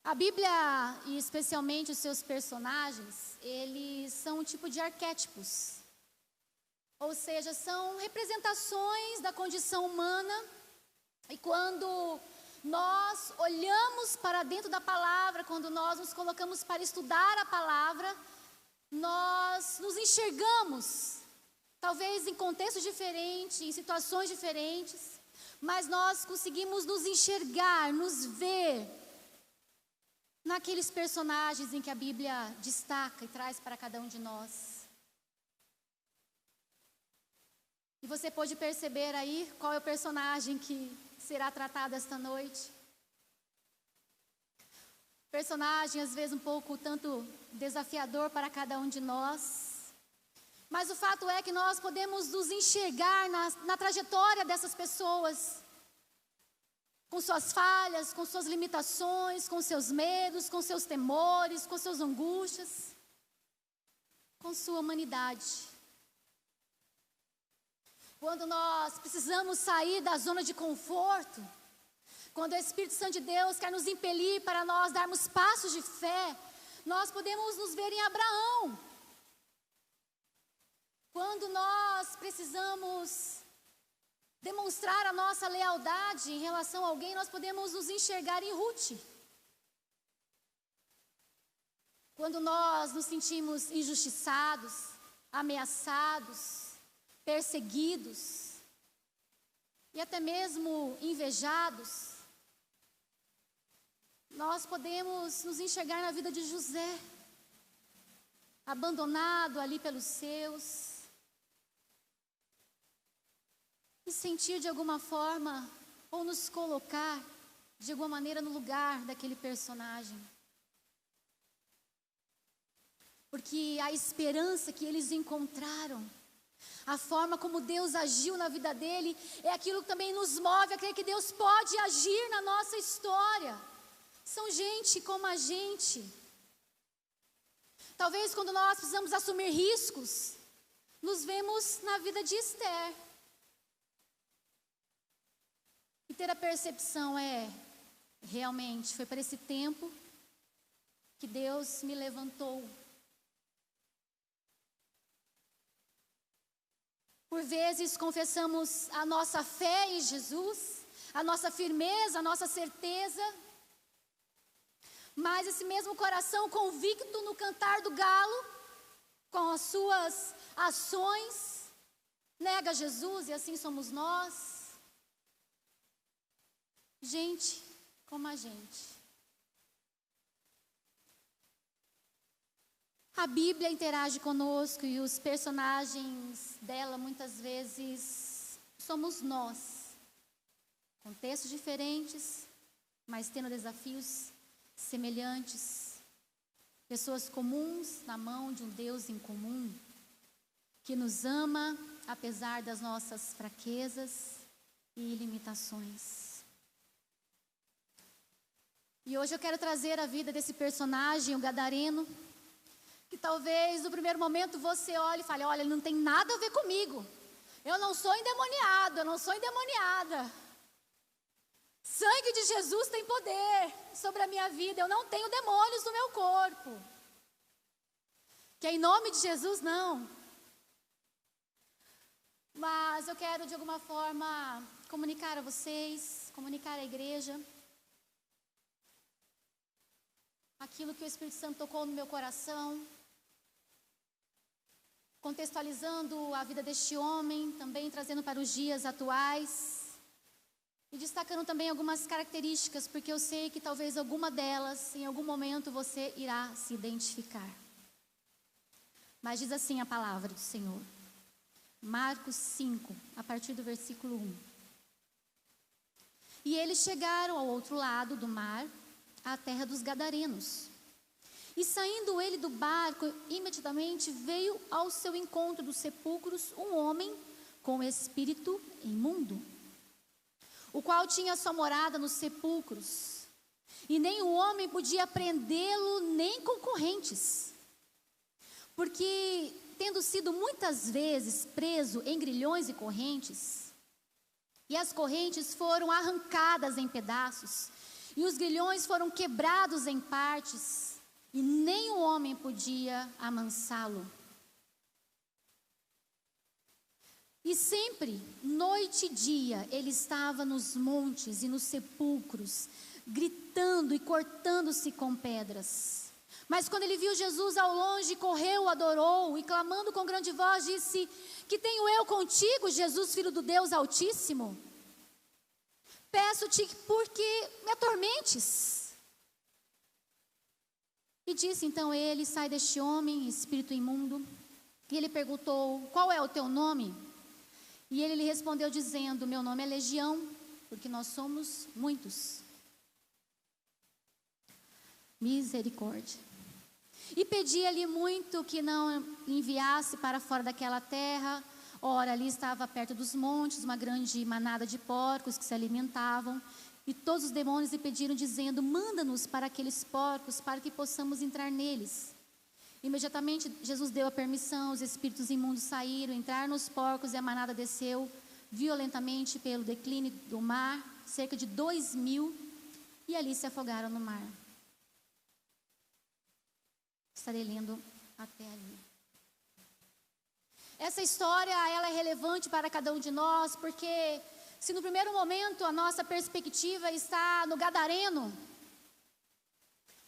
A Bíblia, e especialmente os seus personagens, eles são um tipo de arquétipos. Ou seja, são representações da condição humana. E quando nós olhamos para dentro da palavra, quando nós nos colocamos para estudar a palavra, nós nos enxergamos, talvez em contextos diferentes, em situações diferentes, mas nós conseguimos nos enxergar, nos ver naqueles personagens em que a Bíblia destaca e traz para cada um de nós. E você pode perceber aí qual é o personagem que será tratado esta noite. Personagem às vezes um pouco tanto desafiador para cada um de nós. Mas o fato é que nós podemos nos enxergar na trajetória dessas pessoas, com suas falhas, com suas limitações, com seus medos, com seus temores, com suas angústias, com sua humanidade. Quando nós precisamos sair da zona de conforto, quando o Espírito Santo de Deus quer nos impelir para nós darmos passos de fé, nós podemos nos ver em Abraão. Quando nós precisamos demonstrar a nossa lealdade em relação a alguém, nós podemos nos enxergar em Ruth. Quando nós nos sentimos injustiçados, ameaçados, perseguidos e até mesmo invejados, nós podemos nos enxergar na vida de José, abandonado ali pelos seus, e sentir de alguma forma, ou nos colocar de alguma maneira no lugar daquele personagem. Porque a esperança que eles encontraram, a forma como Deus agiu na vida dele, é aquilo que também nos move a crer que Deus pode agir na nossa história. São gente como a gente. Talvez quando nós precisamos assumir riscos, nos vemos na vida de Esther. E ter a percepção realmente, foi para esse tempo que Deus me levantou. Por vezes confessamos a nossa fé em Jesus, a nossa firmeza, a nossa certeza, mas esse mesmo coração convicto no cantar do galo, com as suas ações, nega Jesus, e assim somos nós. Gente como a gente. A Bíblia interage conosco e os personagens dela muitas vezes somos nós. Contextos diferentes, mas tendo desafios semelhantes. Pessoas comuns na mão de um Deus em comum, que nos ama apesar das nossas fraquezas e limitações. E hoje eu quero trazer a vida desse personagem, o gadareno, que talvez no primeiro momento você olhe e fale, olha, ele não tem nada a ver comigo. Eu não sou endemoniado, eu não sou endemoniada. Sangue de Jesus tem poder sobre a minha vida, eu não tenho demônios no meu corpo. Que é em nome de Jesus, não. Mas eu quero de alguma forma comunicar a vocês, comunicar à igreja, aquilo que o Espírito Santo tocou no meu coração, contextualizando a vida deste homem, também trazendo para os dias atuais, e destacando também algumas características, porque eu sei que talvez alguma delas, em algum momento, você irá se identificar. Mas diz assim a palavra do Senhor, Marcos 5, a partir do versículo 1. E eles chegaram ao outro lado do mar, à terra dos Gadarenos. E saindo ele do barco, imediatamente veio ao seu encontro dos sepulcros um homem com espírito imundo, o qual tinha sua morada nos sepulcros, e nem o homem podia prendê-lo nem com correntes, porque tendo sido muitas vezes preso em grilhões e correntes, e as correntes foram arrancadas em pedaços, e os grilhões foram quebrados em partes, e nem o homem podia amansá-lo. E sempre, noite e dia, ele estava nos montes e nos sepulcros, gritando e cortando-se com pedras. Mas quando ele viu Jesus ao longe, correu, adorou, e clamando com grande voz, disse: que tenho eu contigo, Jesus, Filho do Deus Altíssimo? Peço-te porque me atormentes. E disse então ele: sai deste homem, espírito imundo. E ele perguntou: qual é o teu nome? E ele lhe respondeu dizendo: meu nome é Legião, porque nós somos muitos. Misericórdia. E pedia-lhe muito que não enviasse para fora daquela terra. Ora, ali estava perto dos montes uma grande manada de porcos que se alimentavam. E todos os demônios lhe pediram dizendo: manda-nos para aqueles porcos, para que possamos entrar neles. Imediatamente Jesus deu a permissão, os espíritos imundos saíram, entraram nos porcos e a manada desceu violentamente pelo declínio do mar, cerca de 2.000, e ali se afogaram no mar. Estarei lendo até ali. Essa história, ela é relevante para cada um de nós, porque se no primeiro momento a nossa perspectiva está no gadareno,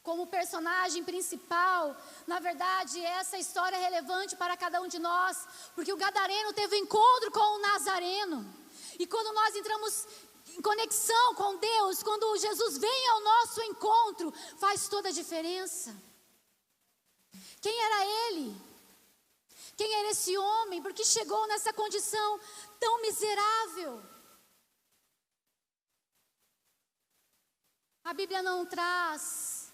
como personagem principal, na verdade essa história é relevante para cada um de nós, porque o gadareno teve um encontro com o nazareno, e quando nós entramos em conexão com Deus, quando Jesus vem ao nosso encontro, faz toda a diferença. Quem era ele? Quem era esse homem? Porque chegou nessa condição tão miserável? A Bíblia não traz,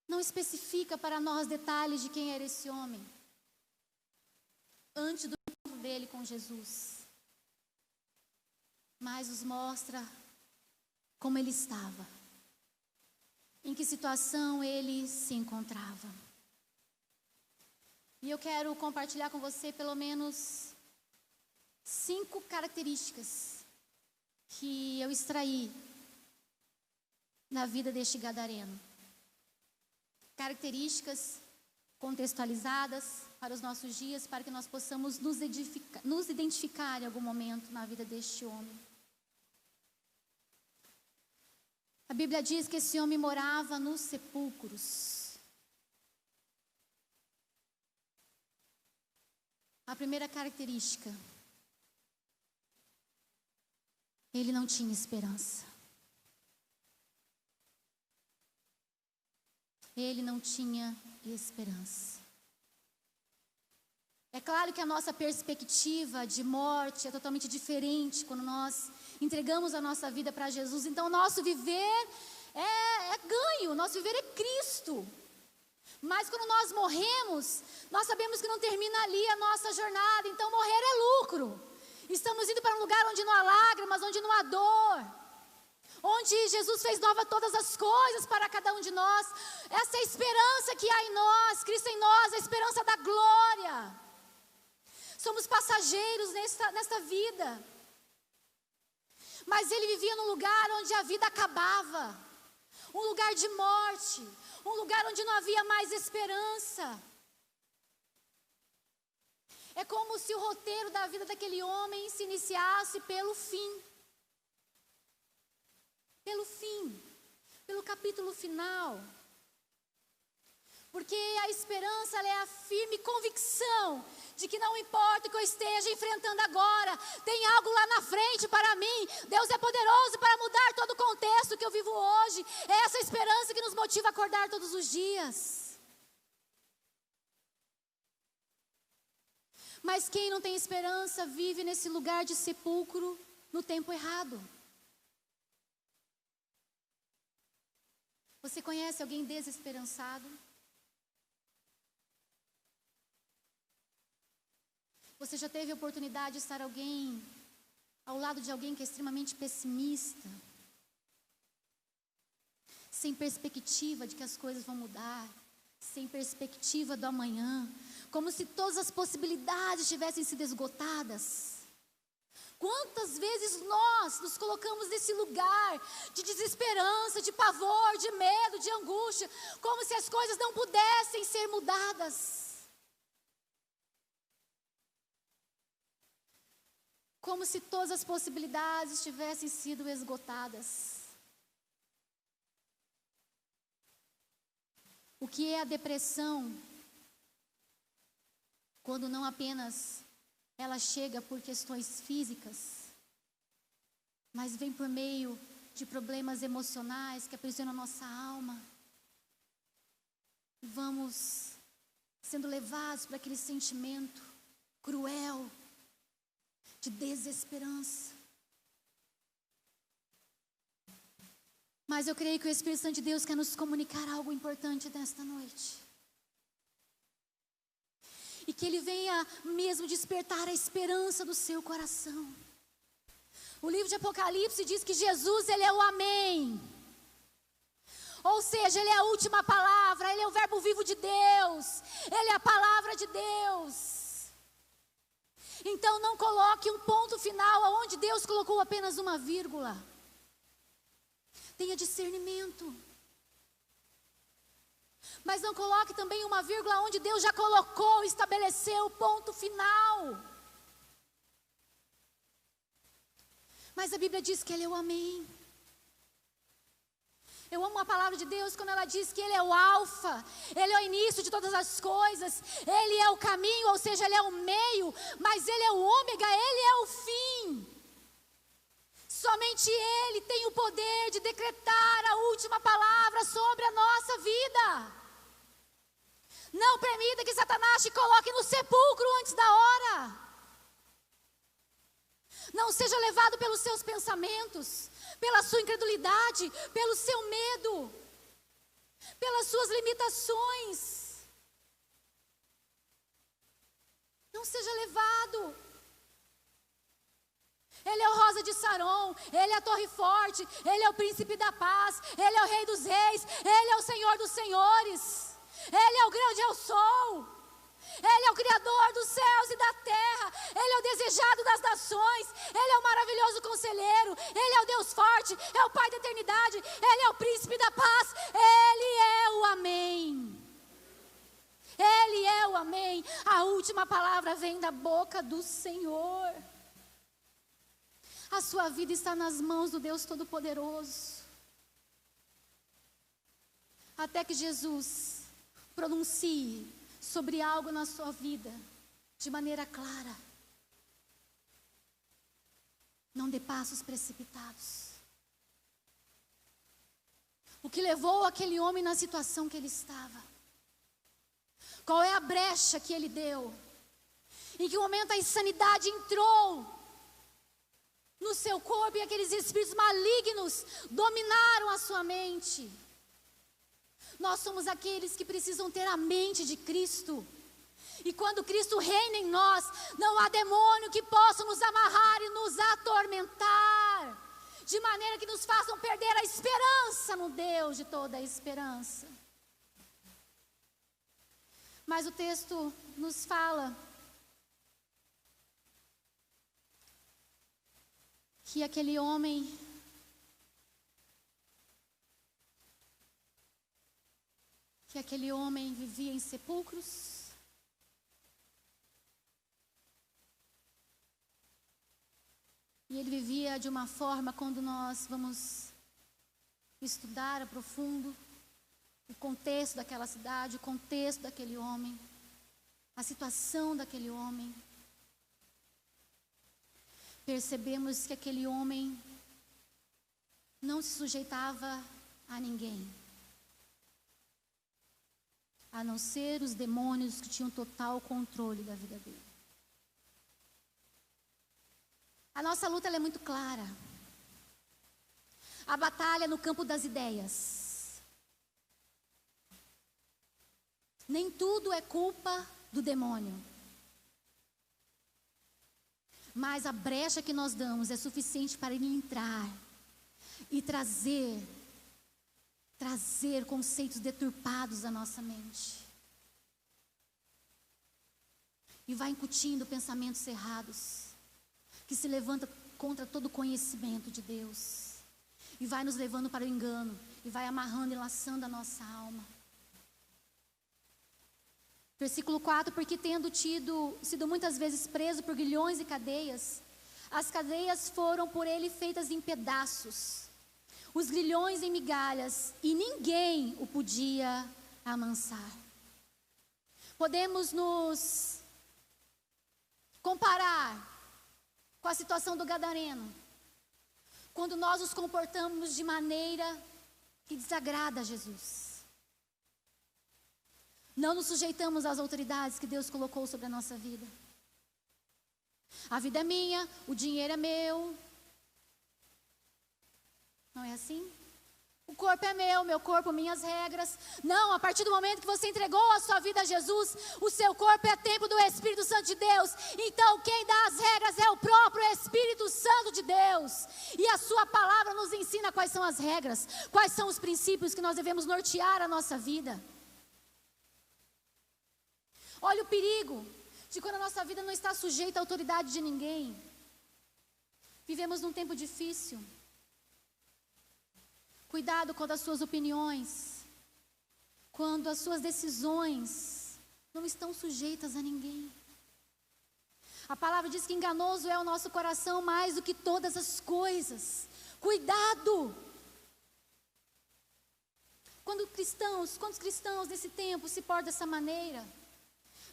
não especifica para nós detalhes de quem era esse homem antes do encontro dele com Jesus, mas nos mostra como ele estava, em que situação ele se encontrava. E eu quero compartilhar com você pelo menos 5 características que eu extraí na vida deste gadareno. Características contextualizadas para os nossos dias, para que nós possamos nos identificar em algum momento na vida deste homem. A Bíblia diz que esse homem morava nos sepulcros. A primeira característica: ele não tinha esperança. Ele não tinha esperança. É claro que a nossa perspectiva de morte é totalmente diferente quando nós entregamos a nossa vida para Jesus. Então, o nosso viver é ganho, o nosso viver é Cristo. Mas quando nós morremos, nós sabemos que não termina ali a nossa jornada. Então, morrer é lucro. Estamos indo para um lugar onde não há lágrimas, onde não há dor, onde Jesus fez nova todas as coisas para cada um de nós. Essa é a esperança que há em nós, Cristo em nós, a esperança da glória. Somos passageiros nesta vida. Mas ele vivia num lugar onde a vida acabava, um lugar de morte, um lugar onde não havia mais esperança. É como se o roteiro da vida daquele homem se iniciasse pelo fim. Pelo capítulo final. Porque a esperança, ela é a firme convicção de que não importa o que eu esteja enfrentando agora, tem algo lá na frente para mim. Deus é poderoso para mudar todo o contexto que eu vivo hoje. É essa esperança que nos motiva a acordar todos os dias. Mas quem não tem esperança vive nesse lugar de sepulcro no tempo errado. Você conhece alguém desesperançado? Você já teve a oportunidade de estar ao lado de alguém que é extremamente pessimista? Sem perspectiva de que as coisas vão mudar, sem perspectiva do amanhã, como se todas as possibilidades tivessem sido esgotadas. Quantas vezes nós nos colocamos nesse lugar de desesperança, de pavor, de medo, de angústia, como se as coisas não pudessem ser mudadas. Como se todas as possibilidades tivessem sido esgotadas. O que é a depressão? Quando não apenas ela chega por questões físicas, mas vem por meio de problemas emocionais que aprisionam a nossa alma. E vamos sendo levados para aquele sentimento cruel de desesperança. Mas eu creio que o Espírito Santo de Deus quer nos comunicar algo importante nesta noite. E que Ele venha mesmo despertar a esperança do seu coração. O livro de Apocalipse diz que Jesus, Ele é o Amém. Ou seja, Ele é a última palavra, Ele é o verbo vivo de Deus, Ele é a palavra de Deus. Então não coloque um ponto final onde Deus colocou apenas uma vírgula. Tenha discernimento. Mas não coloque também uma vírgula onde Deus já colocou, estabeleceu o ponto final. Mas a Bíblia diz que Ele é o Amém. Eu amo a palavra de Deus quando ela diz que Ele é o Alfa, Ele é o início de todas as coisas, Ele é o caminho, ou seja, Ele é o meio, mas Ele é o ômega, Ele é o fim. Somente Ele tem o poder de decretar a última palavra sobre a nossa vida. Não permita que Satanás te coloque no sepulcro antes da hora. Não seja levado pelos seus pensamentos, pela sua incredulidade, pelo seu medo, pelas suas limitações. Não seja levado. Ele é o Rosa de Saron, Ele é a Torre Forte, Ele é o Príncipe da Paz, Ele é o Rei dos Reis, Ele é o Senhor dos Senhores, Ele é o grande eu sou, Ele é o Criador dos céus e da terra, Ele é o desejado das nações, Ele é o maravilhoso conselheiro, Ele é o Deus forte, é o Pai da eternidade, Ele é o Príncipe da Paz, Ele é o Amém. Ele é o Amém. A última palavra vem da boca do Senhor. A sua vida está nas mãos do Deus Todo-Poderoso. Até que Jesus pronuncie sobre algo na sua vida de maneira clara. Não dê passos precipitados. O que levou aquele homem na situação que ele estava? Qual é a brecha que ele deu? Em que momento a insanidade entrou no seu corpo e aqueles espíritos malignos dominaram a sua mente? Nós somos aqueles que precisam ter a mente de Cristo. E quando Cristo reina em nós, não há demônio que possa nos amarrar e nos atormentar, de maneira que nos façam perder a esperança no Deus de toda a esperança. Mas o texto nos fala que aquele homem vivia em sepulcros. E ele vivia de uma forma, quando nós vamos estudar a profundo o contexto daquela cidade, o contexto daquele homem, a situação daquele homem, percebemos que aquele homem não se sujeitava a ninguém, a não ser os demônios que tinham total controle da vida dele. A nossa luta ela é muito clara. A batalha no campo das ideias. Nem tudo é culpa do demônio. Mas a brecha que nós damos é suficiente para ele entrar e trazer conceitos deturpados à nossa mente. E vai incutindo pensamentos errados, que se levanta contra todo conhecimento de Deus e vai nos levando para o engano e vai amarrando e laçando a nossa alma. Versículo 4, porque tendo sido muitas vezes preso por grilhões e cadeias, as cadeias foram por ele feitas em pedaços, os grilhões em migalhas, e ninguém o podia amansar. Podemos nos comparar com a situação do gadareno, quando nós nos comportamos de maneira que desagrada a Jesus. Não nos sujeitamos às autoridades que Deus colocou sobre a nossa vida. A vida é minha, o dinheiro é meu. Não é assim? O corpo é meu corpo, minhas regras. Não, a partir do momento que você entregou a sua vida a Jesus, o seu corpo é templo do Espírito Santo de Deus. Então quem dá as regras é o próprio Espírito Santo de Deus. E a sua palavra nos ensina quais são as regras, quais são os princípios que nós devemos nortear a nossa vida. Olha o perigo de quando a nossa vida não está sujeita à autoridade de ninguém. Vivemos num tempo difícil. Cuidado quando as suas opiniões, quando as suas decisões não estão sujeitas a ninguém. A palavra diz que enganoso é o nosso coração mais do que todas as coisas. Cuidado! Quantos cristãos nesse tempo se portam dessa maneira?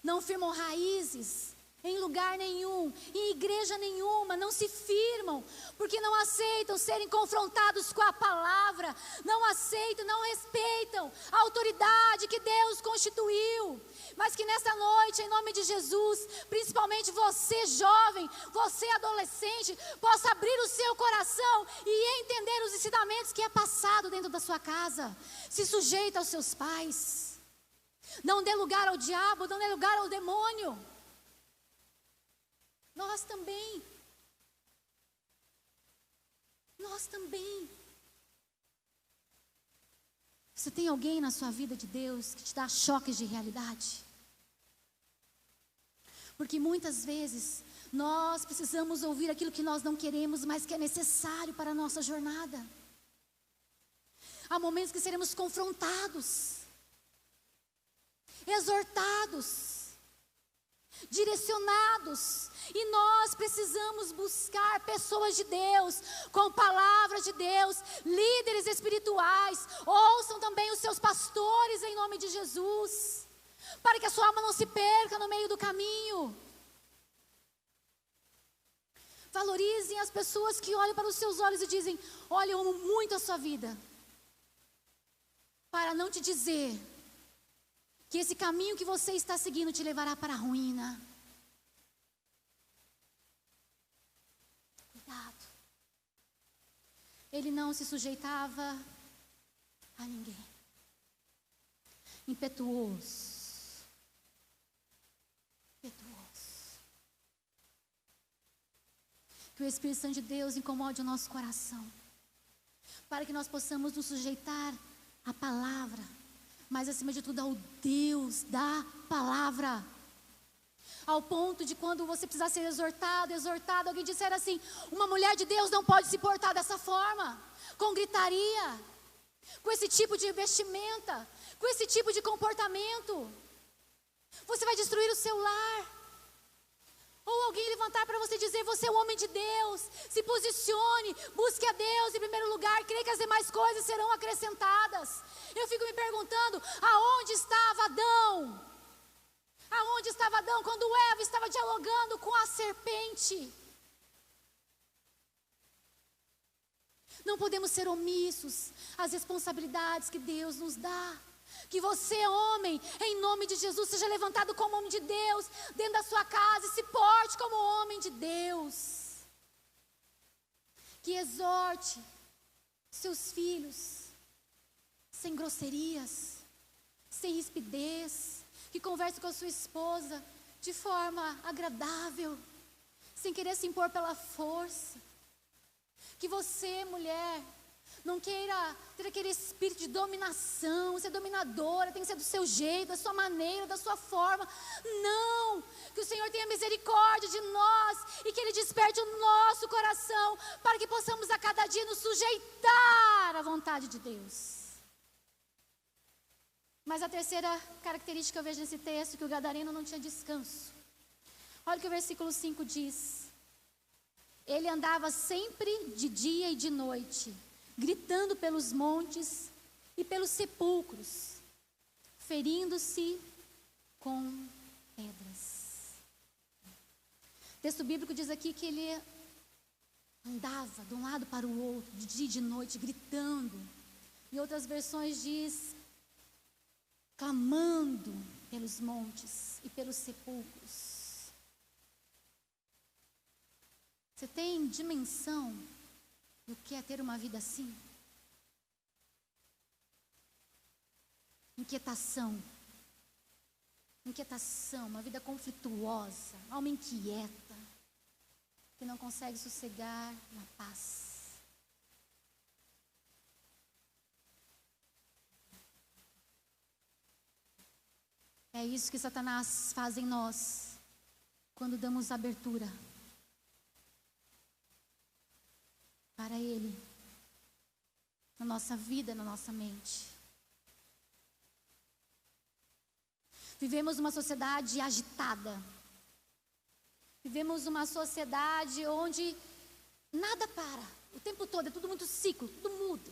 Não firmam raízes em lugar nenhum, em igreja nenhuma, não se firmam, porque não aceitam serem confrontados com a palavra, não aceitam, não respeitam a autoridade que Deus constituiu. Mas que nessa noite, em nome de Jesus, principalmente você jovem, você adolescente, possa abrir o seu coração e entender os ensinamentos que é passado dentro da sua casa. Se sujeita aos seus pais. Não dê lugar ao diabo, não dê lugar ao demônio. Nós também. Você tem alguém na sua vida de Deus que te dá choques de realidade? Porque muitas vezes nós precisamos ouvir aquilo que nós não queremos, mas que é necessário para a nossa jornada. Há momentos que seremos confrontados, exortados, direcionados, e nós precisamos buscar pessoas de Deus, com palavras de Deus, líderes espirituais. Ouçam também os seus pastores em nome de Jesus, para que a sua alma não se perca no meio do caminho. Valorizem as pessoas que olham para os seus olhos e dizem: olha, eu amo muito a sua vida, para não te dizer que esse caminho que você está seguindo te levará para a ruína. Cuidado. Ele não se sujeitava a ninguém. Impetuoso. Que o Espírito Santo de Deus incomode o nosso coração, para que nós possamos nos sujeitar à palavra, mas acima de tudo ao Deus da palavra. Ao ponto de quando você precisar ser exortado, alguém disser assim: uma mulher de Deus não pode se portar dessa forma, com gritaria, com esse tipo de vestimenta, com esse tipo de comportamento. Você vai destruir o seu lar. Ou alguém levantar para você dizer: você é um homem de Deus, se posicione, busque a Deus em primeiro lugar, creia que as demais coisas serão acrescentadas. Eu fico me perguntando: aonde estava Adão? Aonde estava Adão quando Eva estava dialogando com a serpente? Não podemos ser omissos às responsabilidades que Deus nos dá. Que você, homem, em nome de Jesus, seja levantado como homem de Deus dentro da sua casa e se porte como homem de Deus. Que exorte seus filhos sem grosserias, sem rispidez. Que converse com a sua esposa de forma agradável, sem querer se impor pela força. Que você, mulher, Não queira ter aquele espírito de dominação, ser dominadora, tem que ser do seu jeito, da sua maneira, da sua forma. Não! Que o Senhor tenha misericórdia de nós e que Ele desperte o nosso coração para que possamos a cada dia nos sujeitar à vontade de Deus. Mas a terceira característica que eu vejo nesse texto, que o gadareno não tinha descanso. Olha o que o versículo 5 diz. Ele andava sempre de dia e de noite, gritando pelos montes e pelos sepulcros, ferindo-se com pedras. O texto bíblico diz aqui que ele andava de um lado para o outro, de dia e de noite, gritando. Em outras versões diz, clamando pelos montes e pelos sepulcros. Você tem dimensão do que é ter uma vida assim? Inquietação, uma vida conflituosa, alma inquieta, que não consegue sossegar na paz. É isso que Satanás faz em nós, quando damos abertura para ele, na nossa vida, na nossa mente. Vivemos uma sociedade agitada. Vivemos uma sociedade onde nada para. O tempo todo é tudo muito cíclico, tudo muda.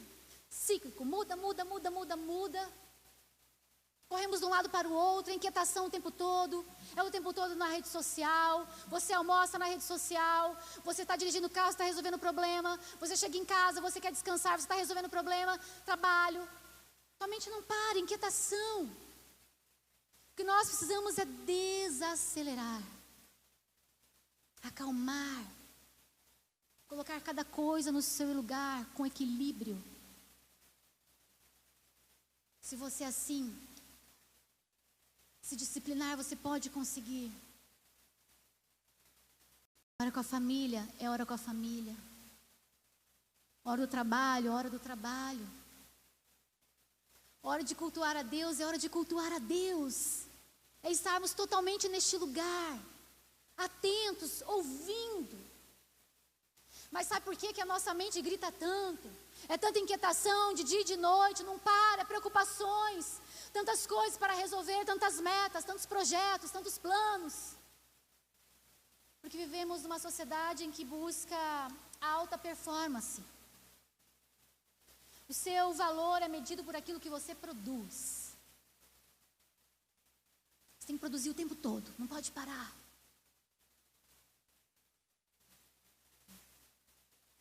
Cíclico, muda. Corremos de um lado para o outro, inquietação o tempo todo. É o tempo todo na rede social. Você almoça na rede social. Você está dirigindo o carro, você está resolvendo problema. Você chega em casa, você quer descansar, você está resolvendo problema. Trabalho. Sua mente não para, inquietação. O que nós precisamos é desacelerar. Acalmar. Colocar cada coisa no seu lugar, com equilíbrio. Se você é assim, se disciplinar, você pode conseguir. Hora com a família, é hora com a família. Hora do trabalho, hora do trabalho. Hora de cultuar a Deus, é hora de cultuar a Deus. É estarmos totalmente neste lugar, atentos, ouvindo. Mas sabe por que a nossa mente grita tanto? É tanta inquietação de dia e de noite, não para, preocupações, tantas coisas para resolver, tantas metas, tantos projetos, tantos planos. Porque vivemos numa sociedade em que busca alta performance. O seu valor é medido por aquilo que você produz. Você tem que produzir o tempo todo, não pode parar.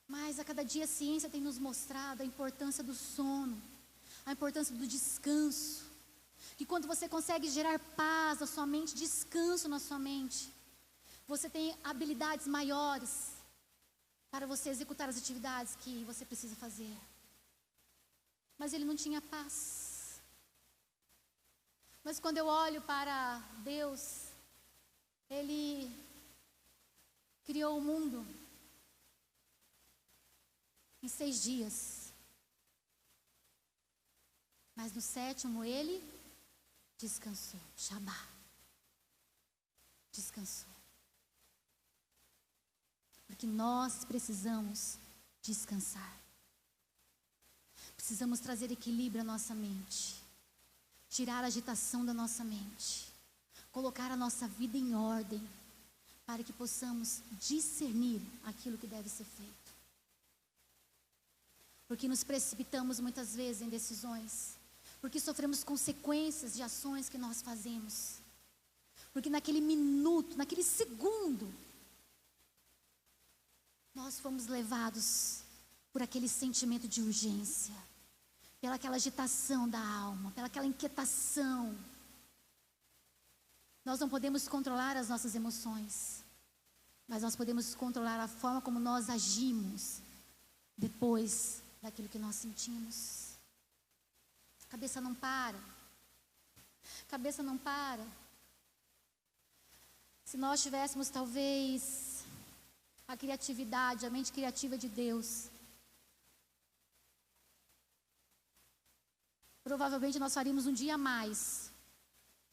Mas a cada dia a ciência tem nos mostrado a importância do sono, a importância do descanso. Que quando você consegue gerar paz na sua mente, descanso na sua mente, você tem habilidades maiores para você executar as atividades que você precisa fazer. Mas ele não tinha paz. Mas quando eu olho para Deus, Ele criou o mundo em 6 dias. Mas no 7º Ele descansou. Shabá. Descansou. Porque nós precisamos descansar. Precisamos trazer equilíbrio à nossa mente. Tirar a agitação da nossa mente. Colocar a nossa vida em ordem. Para que possamos discernir aquilo que deve ser feito. Porque nos precipitamos muitas vezes em decisões. Porque sofremos consequências de ações que nós fazemos. Porque naquele minuto, naquele segundo, nós fomos levados por aquele sentimento de urgência. Pelaquela agitação da alma, pelaquela inquietação. Nós não podemos controlar as nossas emoções. Mas nós podemos controlar a forma como nós agimos depois daquilo que nós sentimos. A cabeça não para. A cabeça não para. Se nós tivéssemos talvez a criatividade, a mente criativa de Deus, provavelmente nós faríamos um dia a mais,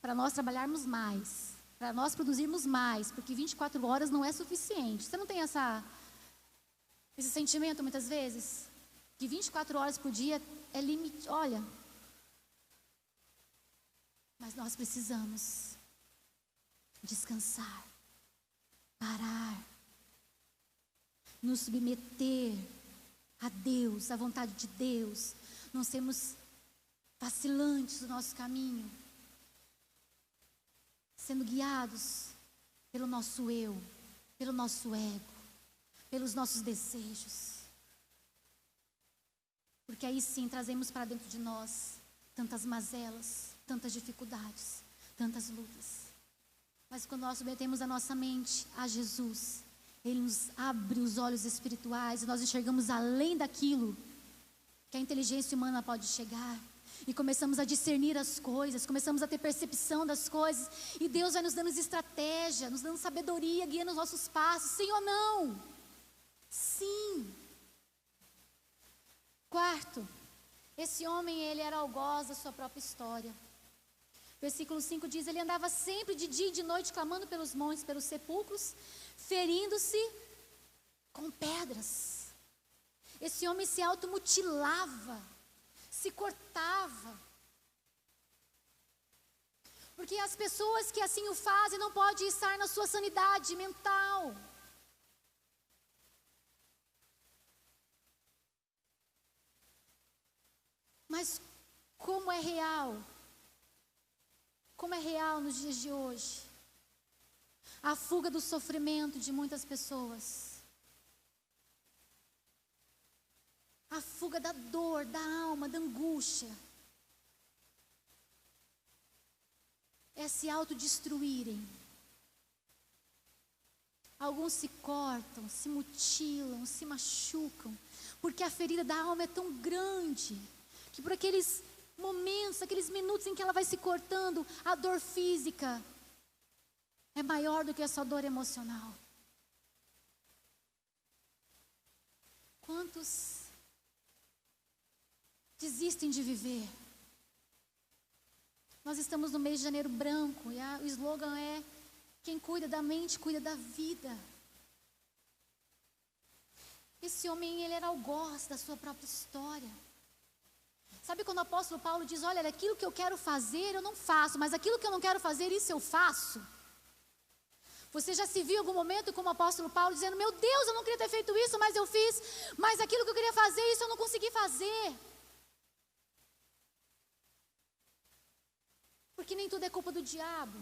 para nós trabalharmos mais, para nós produzirmos mais, porque 24 horas não é suficiente. Você não tem esse sentimento muitas vezes? Que 24 horas por dia é limite, olha. Mas nós precisamos descansar, parar, nos submeter a Deus, à vontade de Deus, não sermos vacilantes do nosso caminho, sendo guiados pelo nosso eu, pelo nosso ego, pelos nossos desejos. Porque aí sim trazemos para dentro de nós tantas mazelas, tantas dificuldades, tantas lutas. Mas quando nós submetemos a nossa mente a Jesus, Ele nos abre os olhos espirituais e nós enxergamos além daquilo que a inteligência humana pode chegar. E começamos a discernir as coisas, começamos a ter percepção das coisas. E Deus vai nos dando estratégia, nos dando sabedoria, guiando os nossos passos. Sim ou não? Sim. Quarto, esse homem, ele era algoz da sua própria história. Versículo 5 diz, ele andava sempre de dia e de noite, clamando pelos montes, pelos sepulcros, ferindo-se com pedras. Esse homem se automutilava, se cortava. Porque as pessoas que assim o fazem não podem estar na sua sanidade mental. Mas como é real? Como é real nos dias de hoje? A fuga do sofrimento de muitas pessoas. A fuga da dor, da alma, da angústia. É se autodestruírem. Alguns se cortam, se mutilam, se machucam, porque a ferida da alma é tão grande, que por aqueles momentos, aqueles minutos em que ela vai se cortando, a dor física é maior do que a sua dor emocional. Quantos desistem de viver? Nós estamos no mês de janeiro branco e o slogan é: quem cuida da mente, cuida da vida. Esse homem, ele era algoz da sua própria história. Sabe quando o apóstolo Paulo diz, olha, aquilo que eu quero fazer eu não faço, mas aquilo que eu não quero fazer, isso eu faço? Você já se viu em algum momento como o apóstolo Paulo dizendo, meu Deus, eu não queria ter feito isso, mas eu fiz, mas aquilo que eu queria fazer, isso eu não consegui fazer. Porque nem tudo é culpa do diabo.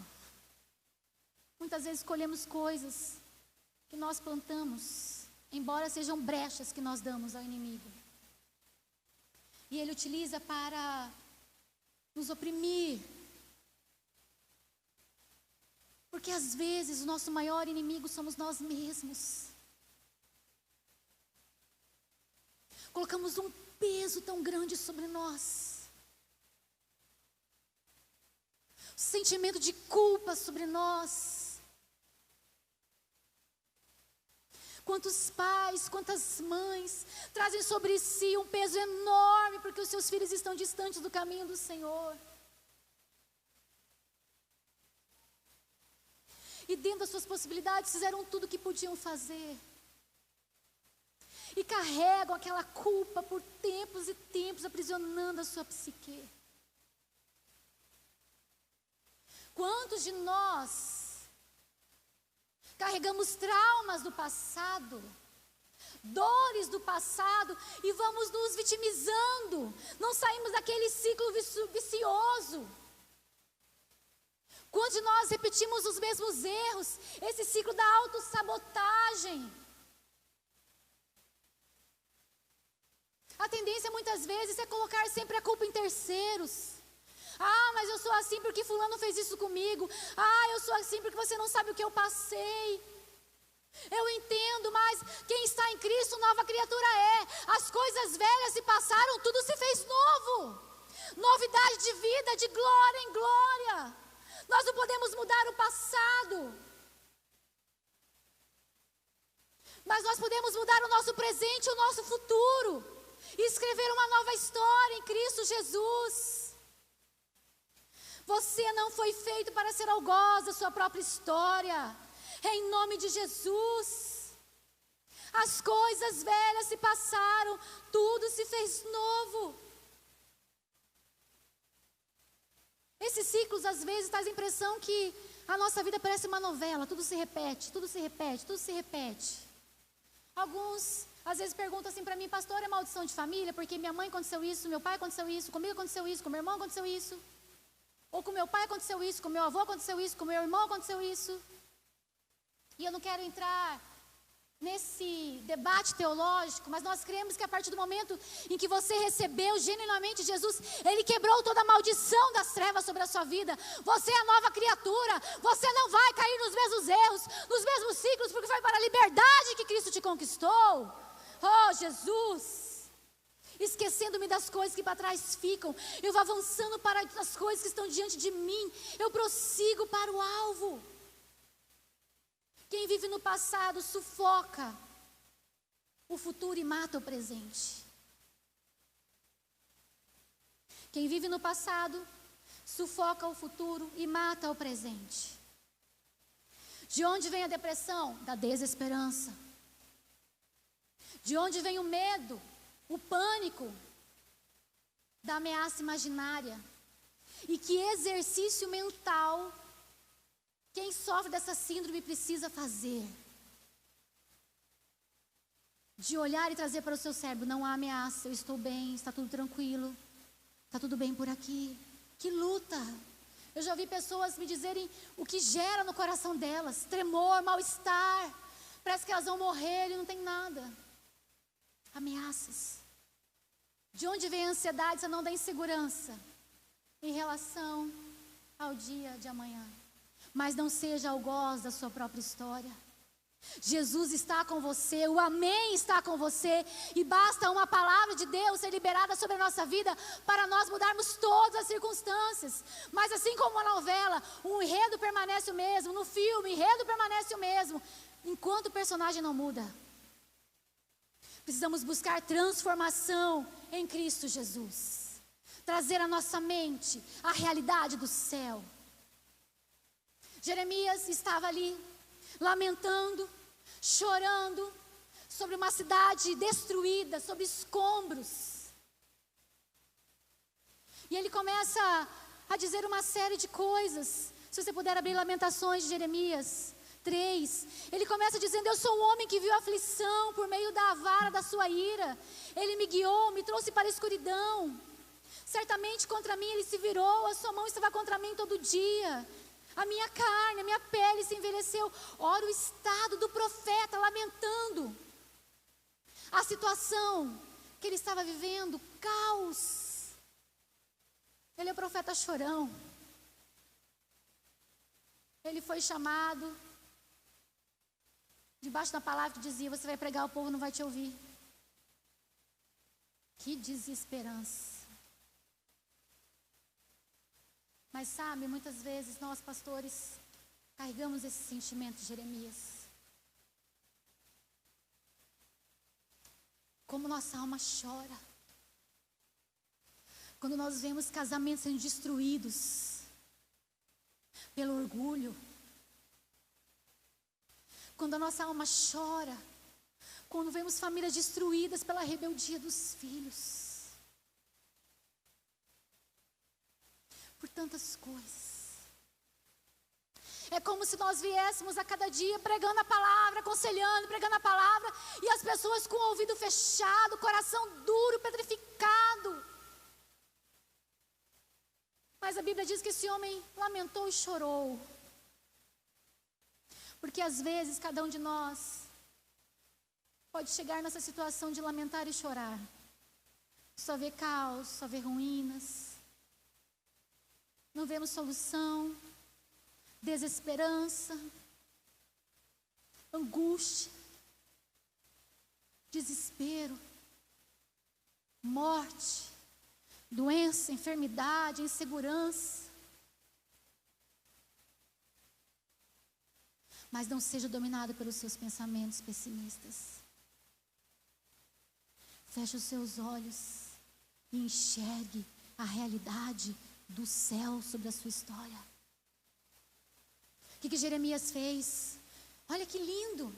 Muitas vezes escolhemos coisas que nós plantamos, embora sejam brechas que nós damos ao inimigo. E ele utiliza para nos oprimir. Porque às vezes o nosso maior inimigo somos nós mesmos. Colocamos um peso tão grande sobre nós. Sentimento de culpa sobre nós. Quantos pais, quantas mães trazem sobre si um peso enorme porque os seus filhos estão distantes do caminho do Senhor. E dentro das suas possibilidades fizeram tudo o que podiam fazer. E carregam aquela culpa por tempos e tempos, aprisionando a sua psique. Quantos de nós carregamos traumas do passado, dores do passado e vamos nos vitimizando, não saímos daquele ciclo vicioso. Quando nós repetimos os mesmos erros, esse ciclo da autossabotagem. A tendência muitas vezes é colocar sempre a culpa em terceiros. Ah, mas eu sou assim porque fulano fez isso comigo. Ah, eu sou assim porque você não sabe o que eu passei. Eu entendo, mas quem está em Cristo, nova criatura é. As coisas velhas se passaram, tudo se fez novo. Novidade de vida, de glória em glória. Nós não podemos mudar o passado, mas nós podemos mudar o nosso presente e o nosso futuro. E escrever uma nova história em Cristo Jesus. Você não foi feito para ser algoz da sua própria história. Em nome de Jesus. As coisas velhas se passaram, tudo se fez novo. Esses ciclos às vezes traz a impressão que a nossa vida parece uma novela, tudo se repete, tudo se repete, tudo se repete. Alguns às vezes perguntam assim para mim: pastor, é maldição de família? Porque minha mãe aconteceu isso, meu pai aconteceu isso, comigo aconteceu isso, com meu irmão aconteceu isso. Ou com meu pai aconteceu isso, com meu avô aconteceu isso, com meu irmão aconteceu isso. E eu não quero entrar nesse debate teológico, mas nós cremos que a partir do momento em que você recebeu genuinamente Jesus, Ele quebrou toda a maldição das trevas sobre a sua vida. Você é a nova criatura, você não vai cair nos mesmos erros, nos mesmos ciclos, porque foi para a liberdade que Cristo te conquistou. Oh, Jesus! Esquecendo-me das coisas que para trás ficam, eu vou avançando para as coisas que estão diante de mim, eu prossigo para o alvo. Quem vive no passado sufoca o futuro e mata o presente. Quem vive no passado sufoca o futuro e mata o presente. De onde vem a depressão? Da desesperança. De onde vem o medo, o pânico? Da ameaça imaginária. E que exercício mental quem sofre dessa síndrome precisa fazer? De olhar e trazer para o seu cérebro: não há ameaça, eu estou bem, está tudo tranquilo, está tudo bem por aqui. Que luta! Eu já ouvi pessoas me dizerem o que gera no coração delas: tremor, mal-estar, parece que elas vão morrer e não tem nada. Ameaças. De onde vem a ansiedade, se não da insegurança em relação ao dia de amanhã? Mas não seja algoz da sua própria história. Jesus está com você, o amém está com você, e basta uma palavra de Deus ser liberada sobre a nossa vida para nós mudarmos todas as circunstâncias. Mas assim como uma novela, o enredo permanece o mesmo, no filme o enredo permanece o mesmo, enquanto o personagem não muda. Precisamos buscar transformação em Cristo Jesus, trazer à nossa mente a realidade do céu. Jeremias estava ali, lamentando, chorando, sobre uma cidade destruída, sobre escombros. E ele começa a dizer uma série de coisas. Se você puder abrir Lamentações de Jeremias 3, ele começa dizendo: eu sou um homem que viu aflição por meio da vara da sua ira. Ele me guiou, me trouxe para a escuridão. Certamente contra mim ele se virou, a sua mão estava contra mim todo dia. A minha carne, a minha pele se envelheceu. Ora, o estado do profeta lamentando a situação que ele estava vivendo, caos. Ele é o profeta chorão. Ele foi chamado debaixo da palavra que dizia: você vai pregar, o povo não vai te ouvir. Que desesperança. Mas sabe, muitas vezes nós pastores carregamos esse sentimento de Jeremias. Como nossa alma chora quando nós vemos casamentos sendo destruídos pelo orgulho. Quando a nossa alma chora quando vemos famílias destruídas pela rebeldia dos filhos. Por tantas coisas. É como se nós viéssemos a cada dia pregando a palavra, aconselhando, pregando a palavra, e as pessoas com o ouvido fechado, coração duro, petrificado. Mas a Bíblia diz que esse homem lamentou e chorou. Porque às vezes cada um de nós pode chegar nessa situação de lamentar e chorar. Só vê caos, só vê ruínas. Não vemos solução, desesperança, angústia, desespero, morte, doença, enfermidade, insegurança. Mas não seja dominado pelos seus pensamentos pessimistas. Feche os seus olhos e enxergue a realidade do céu sobre a sua história. O que Jeremias fez? Olha que lindo.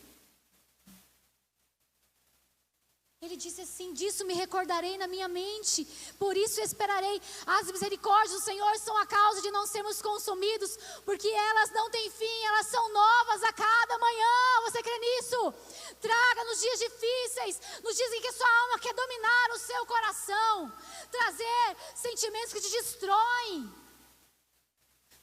Ele disse assim: disso me recordarei na minha mente, por isso esperarei. As misericórdias do Senhor são a causa de não sermos consumidos, porque elas não têm fim, elas são novas a cada manhã. Você crê nisso? Traga nos dias difíceis, nos dias em que sua alma quer dominar o seu coração, trazer sentimentos que te destroem.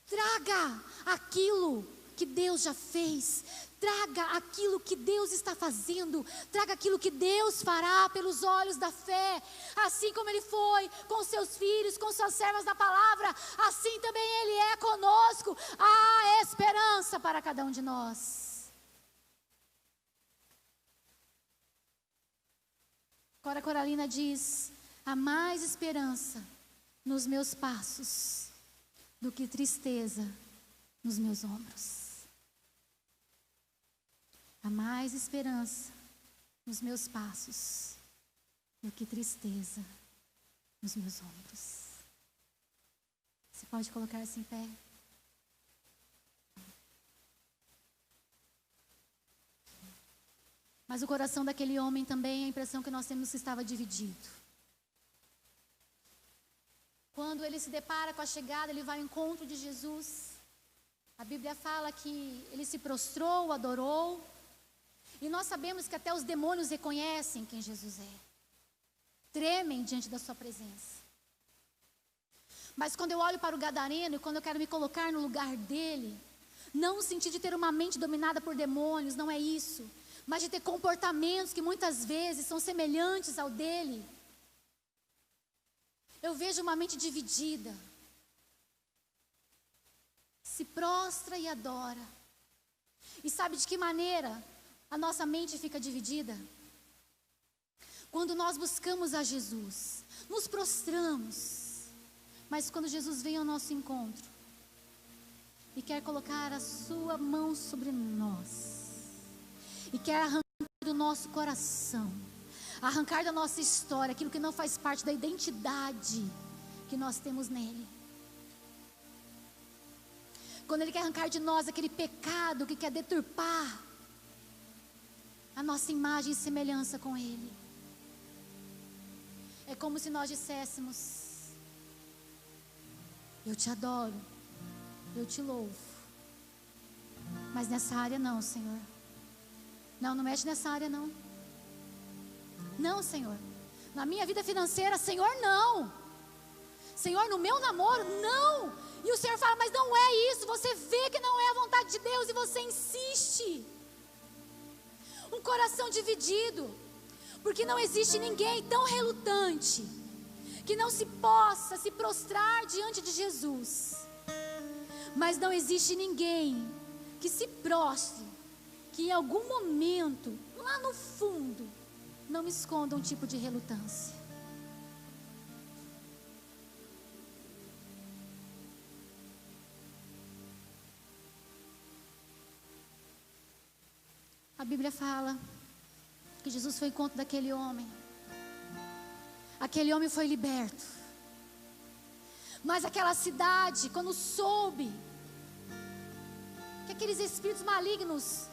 Traga aquilo que Deus já fez. Traga aquilo que Deus está fazendo. Traga aquilo que Deus fará pelos olhos da fé. Assim como Ele foi com seus filhos, com suas servas da palavra, assim também Ele é conosco. Há esperança para cada um de nós. Cora Coralina diz: há mais esperança nos meus passos do que tristeza nos meus ombros. Há mais esperança nos meus passos do que tristeza nos meus ombros. Você pode colocar-se em pé? Mas o coração daquele homem também, a impressão que nós temos que estava dividido. Quando ele se depara com a chegada, ele vai ao encontro de Jesus. A Bíblia fala que ele se prostrou, adorou. E nós sabemos que até os demônios reconhecem quem Jesus é. Tremem diante da sua presença. Mas quando eu olho para o gadareno e quando eu quero me colocar no lugar dele, não no sentido de ter uma mente dominada por demônios, não é isso. Mas de ter comportamentos que muitas vezes são semelhantes ao dele. Eu vejo uma mente dividida. Se prostra e adora. E sabe de que maneira a nossa mente fica dividida? Quando nós buscamos a Jesus, nos prostramos, mas quando Jesus vem ao nosso encontro e quer colocar a sua mão sobre nós, e quer arrancar do nosso coração, arrancar da nossa história aquilo que não faz parte da identidade que nós temos nele. Quando Ele quer arrancar de nós aquele pecado que quer deturpar a nossa imagem e semelhança com Ele. É como se nós disséssemos: eu te adoro, eu te louvo, mas nessa área não, Senhor. Não mexe nessa área não. Não, Senhor. Na minha vida financeira, Senhor, não. Senhor, no meu namoro, não. E o Senhor fala: mas não é isso. Você vê que não é a vontade de Deus e você insiste. Um coração dividido, porque não existe ninguém tão relutante que não se possa se prostrar diante de Jesus. Mas não existe ninguém que se prostre, que em algum momento, lá no fundo, não esconda um tipo de relutância. A Bíblia fala que Jesus foi ao encontro daquele homem. Aquele homem foi liberto. Mas aquela cidade, quando soube que aqueles espíritos malignos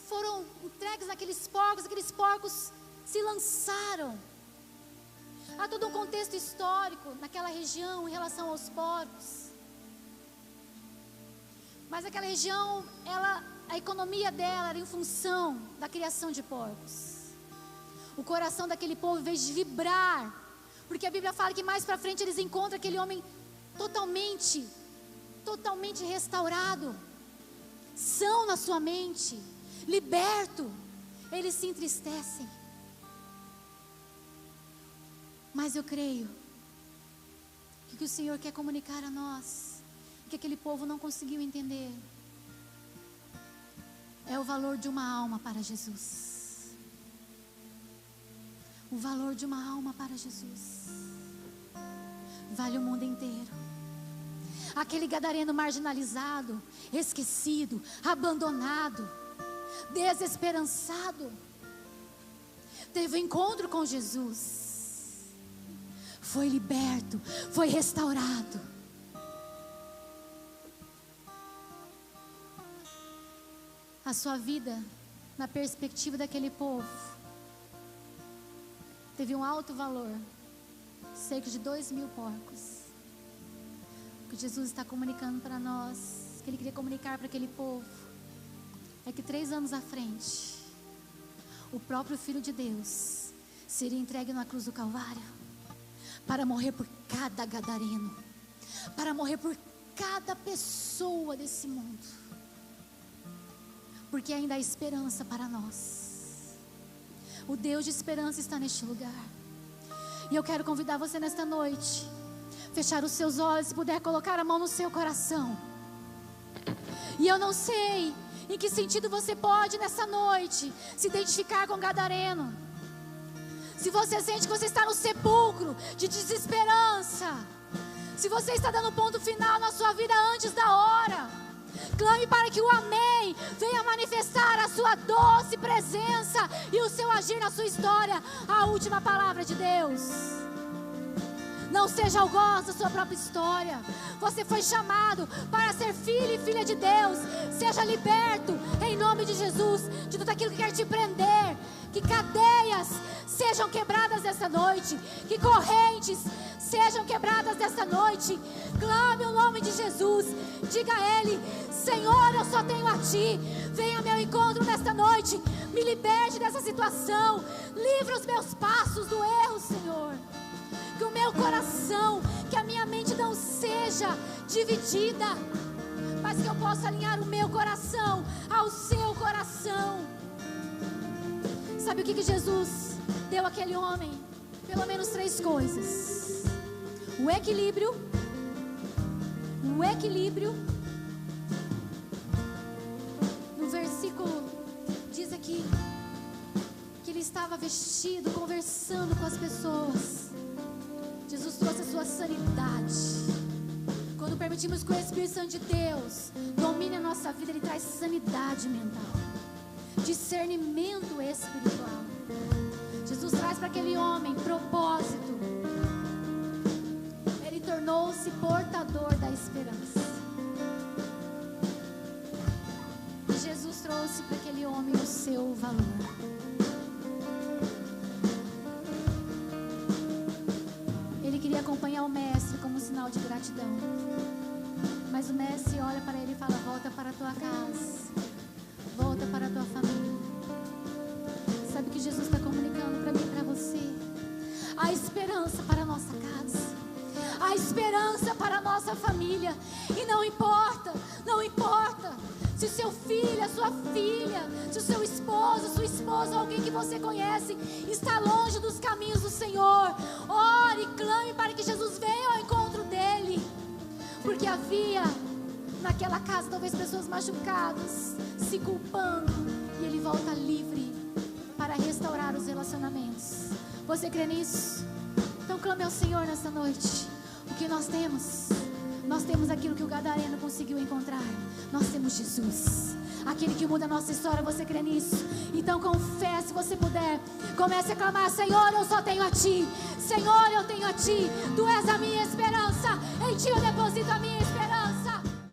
foram entregues naqueles porcos se lançaram. Há todo um contexto histórico naquela região em relação aos porcos. Mas aquela região, a economia dela era em função da criação de porcos. O coração daquele povo, em vez de vibrar, porque a Bíblia fala que mais para frente eles encontram aquele homem totalmente restaurado, são na sua mente, liberto, eles se entristecem. Mas eu creio que o que o Senhor quer comunicar a nós, que aquele povo não conseguiu entender, é o valor de uma alma para Jesus. O valor de uma alma para Jesus vale o mundo inteiro. Aquele gadareno marginalizado, esquecido, abandonado, desesperançado, teve um encontro com Jesus, foi liberto, foi restaurado. A sua vida, na perspectiva daquele povo, teve um alto valor, cerca de 2.000 porcos. O que Jesus está comunicando para nós, que Ele queria comunicar para aquele povo, é que 3 anos à frente, o próprio Filho de Deus seria entregue na cruz do Calvário, para morrer por cada gadareno, para morrer por cada pessoa desse mundo, porque ainda há esperança para nós. O Deus de esperança está neste lugar. E eu quero convidar você nesta noite, fechar os seus olhos, se puder colocar a mão no seu coração. E eu não sei em que sentido você pode nessa noite se identificar com gadareno. Se você sente que você está no sepulcro de desesperança, se você está dando ponto final na sua vida antes da hora, clame para que o amém venha manifestar a sua doce presença e o seu agir na sua história, a última palavra de Deus. Não seja algoz da sua própria história. Você foi chamado para ser filho e filha de Deus. Seja liberto em nome de Jesus de tudo aquilo que quer te prender. Que cadeias sejam quebradas nessa noite. Que correntes sejam quebradas nessa noite. Clame o nome de Jesus. Diga a Ele: Senhor, eu só tenho a Ti. Venha ao meu encontro nesta noite. Me liberte dessa situação. Livra os meus passos do erro, Senhor. Que o meu coração, que a minha mente não seja dividida, mas que eu possa alinhar o meu coração ao seu coração. Sabe o que Jesus deu àquele homem? Pelo menos 3 coisas: o equilíbrio. No versículo diz aqui que ele estava vestido, conversando com as pessoas. Jesus trouxe a sua sanidade. Quando permitimos que o Espírito Santo de Deus domine a nossa vida, Ele traz sanidade mental, discernimento espiritual. Jesus traz para aquele homem propósito. Ele tornou-se portador da esperança. E Jesus trouxe para aquele homem o seu valor. Queria acompanhar o mestre como um sinal de gratidão, mas o mestre olha para ele e fala: volta para a tua casa, volta para a tua família. Sabe o que Jesus está comunicando para mim e para você? Há esperança para a nossa casa, há esperança para a nossa família. E não importa se o seu filho, a sua filha, se o seu esposo, sua esposa, alguém que você conhece está longe dos caminhos do Senhor. Ore, clame para que Jesus venha ao encontro dele, porque havia naquela casa talvez pessoas machucadas, se culpando, e ele volta livre para restaurar os relacionamentos. Você crê nisso? Então clame ao Senhor nessa noite. O que nós temos? Nós temos aquilo que o gadareno conseguiu encontrar. Nós temos Jesus, aquele que muda a nossa história. Você crê nisso? Então com fé, se você puder, comece a clamar: Senhor, eu só tenho a Ti. Senhor, eu tenho a Ti. Tu és a minha esperança. Em Ti eu deposito a minha esperança.